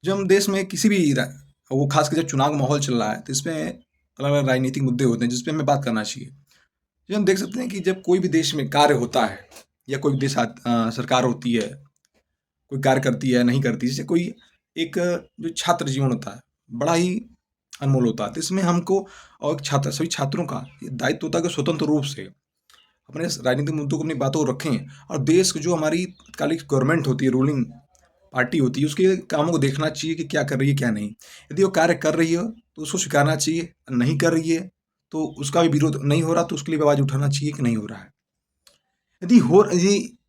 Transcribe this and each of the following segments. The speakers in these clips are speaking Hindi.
जब हम देश में किसी भी वो खासकर जब चुनाव का माहौल चल रहा है तो इसमें अलग अलग राजनीतिक मुद्दे होते हैं जिस पे हमें बात करना चाहिए। जो हम देख सकते हैं कि जब कोई भी देश में कार्य होता है या कोई भी देश सरकार होती है, कोई कार्य करती है नहीं करती, जैसे कोई एक जो छात्र जीवन होता है बड़ा ही अनमोल होता है, तो इसमें हमको और छात्र सभी छात्रों का ये दायित्व होता है कि स्वतंत्र रूप से अपने राजनीतिक मुद्दों को अपनी बातों को रखें और देश की जो हमारी तत्कालिक गवर्नमेंट होती है, रूलिंग पार्टी होती है, उसके कामों को देखना चाहिए कि क्या कर रही है क्या नहीं। यदि वो कार्य कर रही है तो उसको स्वीकारना चाहिए, नहीं कर रही है तो उसका भी विरोध नहीं हो रहा तो उसके लिए भी आवाज़ उठाना चाहिए कि नहीं हो रहा है। यदि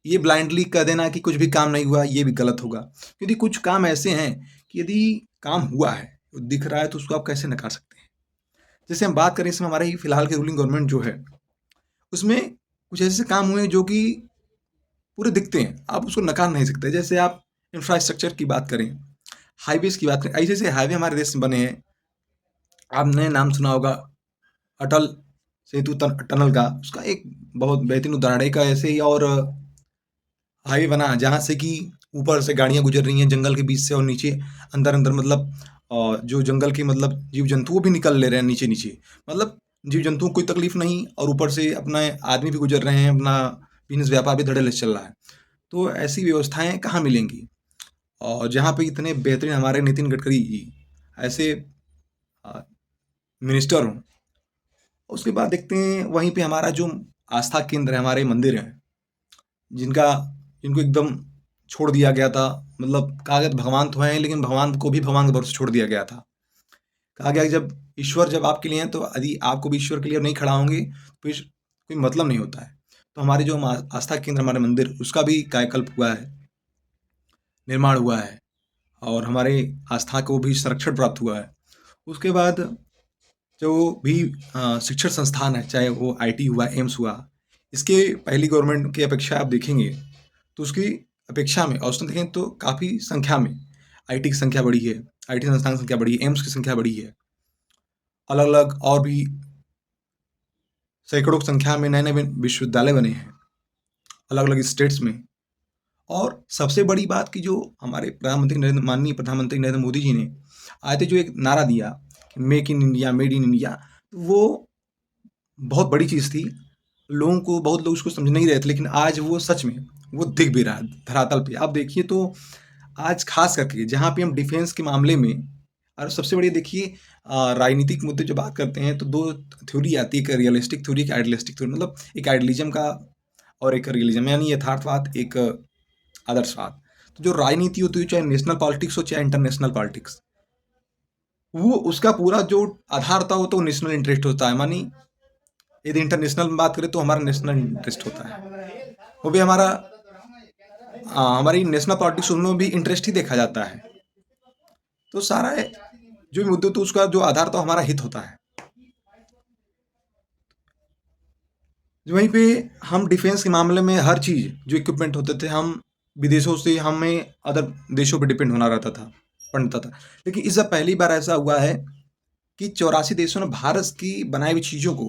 ये ब्लाइंडली कह देना कि कुछ भी काम नहीं हुआ, ये भी गलत होगा। यदि कुछ काम ऐसे हैं कि यदि काम हुआ है, दिख रहा है, तो उसको आप कैसे नकार सकते हैं? जैसे हम बात करें इसमें हमारे ही फिलहाल की रूलिंग गवर्नमेंट जो है, उसमें कुछ ऐसे काम हुए हैं जो कि पूरे दिखते हैं, आप उसको नकार नहीं सकते। जैसे आप इंफ्रास्ट्रक्चर की बात करें, हाईवेज़ की बात करें, ऐसे-ऐसे हाईवे हमारे देश में बने हैं। आपने नाम सुना होगा अटल सेतु टनल का, उसका एक बहुत बेहतरीन उदाहरण है। एक ऐसे ही और हाईवे बना जहाँ से कि ऊपर से गाड़ियाँ गुजर रही हैं जंगल के बीच से और नीचे अंदर-अंदर मतलब जो जंगल के मतलब जीव-जंतु वो भी निकल ले रहे हैं नीचे-नीचे। मतलब जीव-जंतुओं को कोई तकलीफ नहीं और ऊपर से अपना आदमी भी गुजर रहे हैं, अपना बिज़नेस व्यापार भी धड़ल्ले से चल रहा है। तो ऐसी व्यवस्थाएँ कहाँ मिलेंगी? और जहाँ पे इतने बेहतरीन हमारे नितिन गडकरी जी ऐसे अ, मिनिस्टर हों, उसके बाद देखते हैं वहीं पे हमारा जो आस्था केंद्र है, हमारे मंदिर हैं, जिनका जिनको एकदम छोड़ दिया गया था। मतलब कहा गया था भगवान तो हैं लेकिन भगवान को भी भगवान के भरोसे छोड़ दिया गया था। कहा गया कि जब ईश्वर जब आपके लिए हैं तो यदि आपको भी ईश्वर के लिए नहीं खड़ा होंगे तो कोई मतलब नहीं होता है। तो हमारे जो आस्था केंद्र हमारे मंदिर उसका भी कायाकल्प हुआ है, निर्माण हुआ है और हमारे आस्था को भी संरक्षण प्राप्त हुआ है। उसके बाद जो भी शिक्षण संस्थान है, चाहे वो आईटी हुआ, एम्स हुआ, इसके पहली गवर्नमेंट की अपेक्षा आप देखेंगे तो उसकी अपेक्षा में औसतन देखें तो काफ़ी संख्या में आईटी की संख्या बढ़ी है, आईटी संस्थान की संख्या बढ़ी है, एम्स की संख्या बढ़ी है। अलग-अलग और भी सैकड़ों की संख्या में नए-नए विश्वविद्यालय बने हैं, अलग-अलग स्टेट्स में। और सबसे बड़ी बात कि जो हमारे माननीय प्रधानमंत्री नरेंद्र मोदी जी ने आए थे जो एक नारा दिया कि make in India, made in India, वो बहुत बड़ी चीज़ थी। लोगों को बहुत लोग उसको समझ नहीं रहे थे लेकिन आज वो सच में वो दिख भी रहा है धरातल पे। आप देखिए तो आज ख़ास करके जहाँ पे हम डिफेंस के मामले में और सबसे बढ़िया देखिए राजनीतिक मुद्दे जो बात करते हैं तो 2 थ्योरी आती है, एक रियलिस्टिक थ्योरी, एक आइडियलिस्टिक थ्योरी। मतलब एक आइडियलिज़्म का और एक रियलिज़्म यानी यथार्थवाद, एक आदर्शवाद। तो जो राजनीति होती है चाहे नेशनल पॉलिटिक्स हो चाहे इंटरनेशनल पॉलिटिक्स, वो उसका पूरा जो आधार था वो तो नेशनल इंटरेस्ट होता है। मानी यदि इंटरनेशनल में बात करें तो हमारा नेशनल इंटरेस्ट होता है। वो भी हमारी नेशनल पॉलिटिक्स उनमें भी इंटरेस्ट ही देखा जाता है। तो सारा जो भी मुद्दे तो उसका जो आधार तो हमारा हित होता है। वहीं पे हम डिफेंस के मामले में हर चीज़ जो इक्विपमेंट होते थे हम विदेशों से हमें अदर देशों पे डिपेंड होना रहता था, पड़ता था। लेकिन इस बार पहली बार ऐसा हुआ है कि 84 देशों ने भारत की बनाई हुई चीज़ों को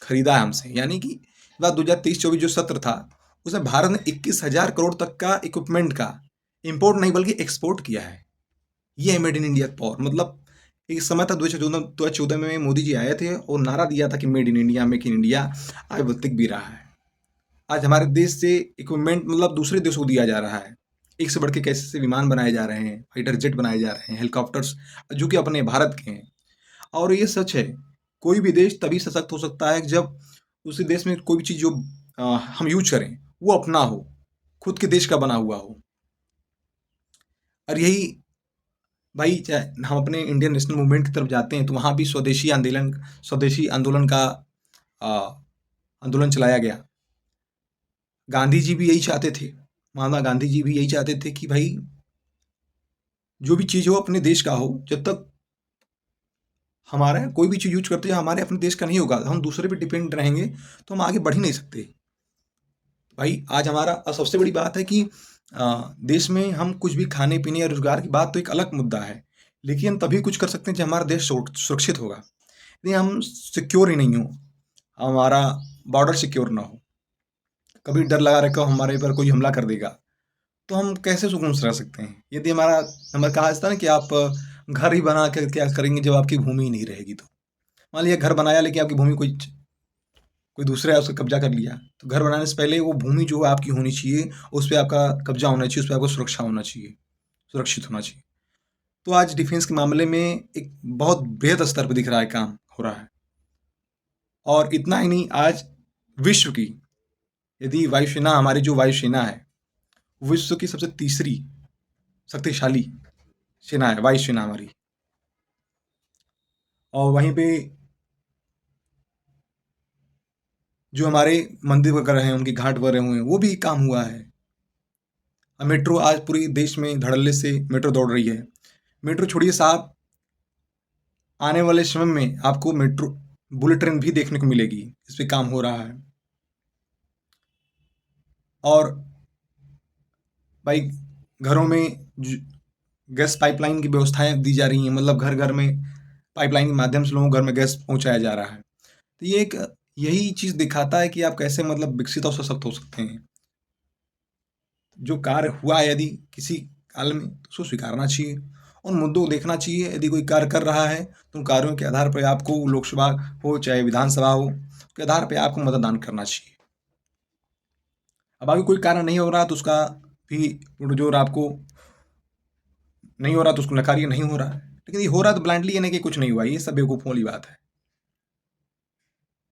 खरीदा है हमसे। यानी कि बात 2023-24 जो सत्र था उसमें भारत ने 21,000 करोड़ तक का इक्विपमेंट का इम्पोर्ट नहीं बल्कि एक्सपोर्ट किया है। ये है मेड इन इंडिया पावर। मतलब एक समय था 2014 में मोदी जी आए थे और नारा दिया था कि made in India, make in India. आज वो दिख भी रहा है। आज हमारे देश से इक्विपमेंट मतलब दूसरे देशों को दिया जा रहा है। एक से बढ़ के कैसे से विमान बनाए जा रहे हैं, फाइटर जेट बनाए जा रहे हैं, हेलीकॉप्टर्स जो कि अपने भारत के हैं। और ये सच है, कोई भी देश तभी सशक्त हो सकता है जब उसी देश में कोई भी चीज़ जो हम यूज़ करें वो अपना हो, खुद के देश का बना हुआ हो। और यही भाई हम अपने इंडियन नेशनल मूवमेंट की तरफ जाते हैं तो वहाँ भी स्वदेशी आंदोलन का आंदोलन चलाया गया। गांधी जी भी यही चाहते थे, महात्मा गांधी जी भी यही चाहते थे कि भाई जो भी चीज़ हो अपने देश का हो। जब तक हमारा कोई भी चीज़ यूज करते हैं हमारे अपने देश का नहीं होगा, हम दूसरे पे डिपेंड रहेंगे तो हम आगे बढ़ ही नहीं सकते। भाई आज हमारा सबसे बड़ी बात है कि देश में हम कुछ भी खाने पीने या रोजगार की बात तो एक अलग मुद्दा है, लेकिन हम तभी कुछ कर सकते हैं जब हमारा देश सुरक्षित होगा। यदि हम सिक्योर ही नहीं हो, हमारा बॉर्डर सिक्योर ना हो, कभी डर लगा रखा हो हमारे पर कोई हमला कर देगा, तो हम कैसे सुकून से रह सकते हैं। यदि हमारा हमारा कहा जाता है ना कि आप घर ही बना कर क्या करेंगे जब आपकी भूमि ही नहीं रहेगी। तो मान लिया घर बनाया लेकिन आपकी भूमि कोई कोई दूसरा है उसका कब्जा कर लिया, तो घर बनाने से पहले वो भूमि जो है आपकी होनी चाहिए, उस पे आपका कब्जा होना चाहिए, उस पे आपको सुरक्षा होना चाहिए, सुरक्षित होना चाहिए। तो आज डिफेंस के मामले में एक बहुत बृहद स्तर पे दिख रहा है काम हो रहा है। और इतना ही नहीं, आज विश्व की यदि वायुसेना, हमारी जो वायुसेना है, विश्व की सबसे तीसरी शक्तिशाली सेना है वायुसेना हमारी। और वहीं पे जो हमारे मंदिर वगैरह हैं उनके घाट वगैरह हुए हैं वो भी काम हुआ है। मेट्रो आज पूरे देश में धड़ल्ले से मेट्रो दौड़ रही है। मेट्रो छोड़िए साहब, आने वाले समय में आपको मेट्रो बुलेट ट्रेन भी देखने को मिलेगी, इस पे काम हो रहा है। और भाई घरों में गैस पाइपलाइन की व्यवस्थाएं दी जा रही हैं, मतलब घर घर में पाइपलाइन के माध्यम से लोगों को घर में गैस पहुंचाया जा रहा है। तो ये एक यही चीज़ दिखाता है कि आप कैसे मतलब विकसित और सशक्त हो सकते हैं। जो कार्य हुआ है यदि किसी काल में तो उसको स्वीकारना चाहिए, उन मुद्दों को देखना चाहिए। यदि कोई कार्य कर रहा है तो उन कार्यों के आधार पर आपको लोकसभा हो चाहे विधानसभा हो, के आधार पर आपको मतदान करना चाहिए। अब अभी कोई कार्य नहीं हो रहा तो उसका भी पुरजोर आपको नहीं हो रहा तो उसको नकारिए, नहीं हो रहा है। लेकिन ये हो रहा है तो ब्लाइंडली ये नहीं कि कुछ नहीं हुआ, ये सब बेवकूफ़ों वाली बात है।